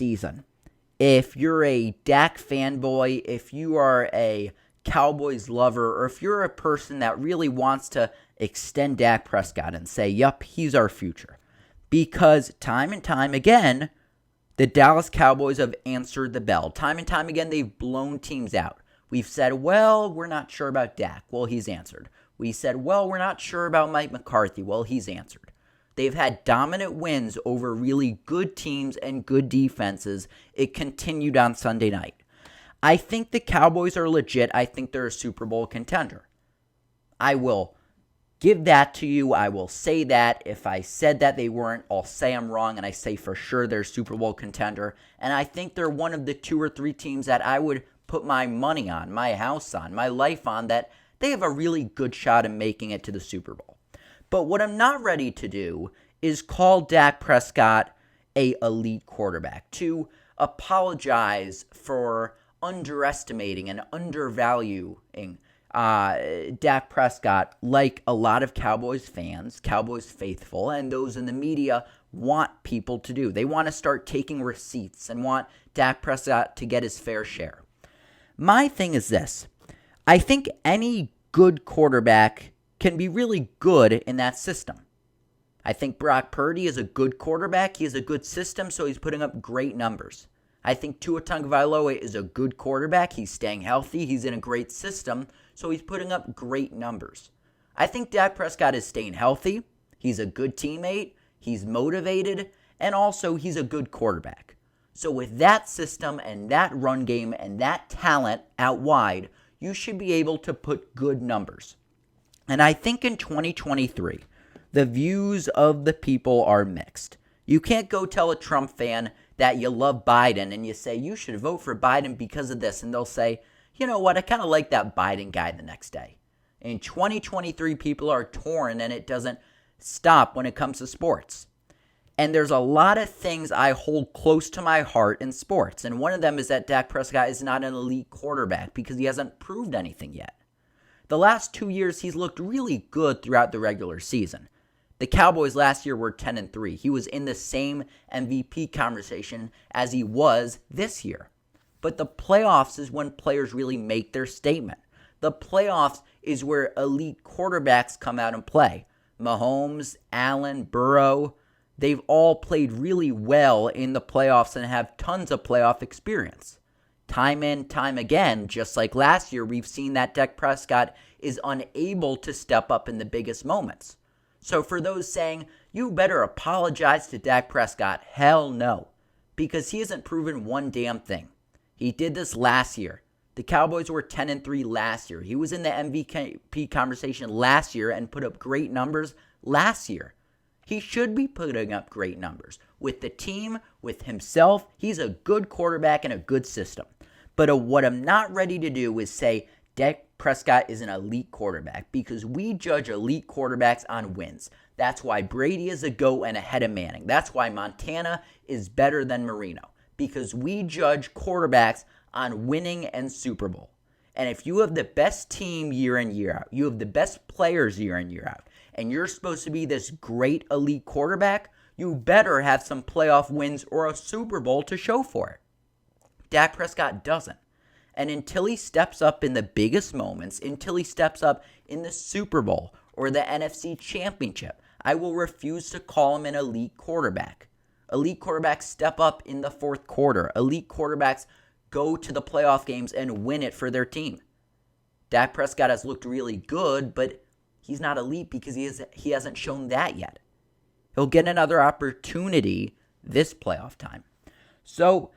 season, if you're a Dak fanboy, if you are a Cowboys lover, or if you're a person that really wants to extend Dak Prescott and say, yup, he's our future. Because time and time again, the Dallas Cowboys have answered the bell. Time and time again, they've blown teams out. We've said, well, we're not sure about Dak. Well, he's answered. We said, well, we're not sure about Mike McCarthy. Well, he's answered. They've had dominant wins over really good teams and good defenses. It continued on Sunday night. I think the Cowboys are legit. I think they're a Super Bowl contender. I will give that to you. I will say that. If I said that they weren't, I'll say I'm wrong, and I say for sure they're a Super Bowl contender. And I think they're one of the 2 or 3 teams that I would put my money on, my house on, my life on, that they have a really good shot at making it to the Super Bowl. But what I'm not ready to do is call Dak Prescott a elite quarterback, to apologize for underestimating and undervaluing Dak Prescott like a lot of Cowboys fans, Cowboys faithful, and those in the media want people to do. They want to start taking receipts and want Dak Prescott to get his fair share. My thing is this. I think any good quarterback can be really good in that system. I think Brock Purdy is a good quarterback. He has a good system, so he's putting up great numbers. I think Tua Tagovailoa is a good quarterback. He's staying healthy. He's in a great system, so he's putting up great numbers. I think Dak Prescott is staying healthy. He's a good teammate. He's motivated, and also he's a good quarterback. So with that system and that run game and that talent out wide, you should be able to put good numbers. And I think in 2023, the views of the people are mixed. You can't go tell a Trump fan that you love Biden and you say, you should vote for Biden because of this. And they'll say, you know what, I kind of like that Biden guy the next day. In 2023, people are torn, and it doesn't stop when it comes to sports. And there's a lot of things I hold close to my heart in sports. And one of them is that Dak Prescott is not an elite quarterback because he hasn't proved anything yet. The last 2 years, he's looked really good throughout the regular season. The Cowboys last year were 10-3. He was in the same MVP conversation as he was this year. But the playoffs is when players really make their statement. The playoffs is where elite quarterbacks come out and play. Mahomes, Allen, Burrow, they've all played really well in the playoffs and have tons of playoff experience. Time and time again, just like last year, we've seen that Dak Prescott is unable to step up in the biggest moments. So for those saying, you better apologize to Dak Prescott, hell no. Because he hasn't proven one damn thing. He did this last year. The Cowboys were 10-3 last year. He was in the MVP conversation last year and put up great numbers last year. He should be putting up great numbers. With the team, with himself, he's a good quarterback and a good system. But what I'm not ready to do is say Dak Prescott is an elite quarterback, because we judge elite quarterbacks on wins. That's why Brady is a GOAT and ahead of Manning. That's why Montana is better than Marino, because we judge quarterbacks on winning and Super Bowl. And if you have the best team year in, year out, you have the best players year in, year out, and you're supposed to be this great elite quarterback, you better have some playoff wins or a Super Bowl to show for it. Dak Prescott doesn't. And until he steps up in the biggest moments, until he steps up in the Super Bowl or the NFC Championship, I will refuse to call him an elite quarterback. Elite quarterbacks step up in the fourth quarter. Elite quarterbacks go to the playoff games and win it for their team. Dak Prescott has looked really good, but he's not elite because he hasn't shown that yet. He'll get another opportunity this playoff time. So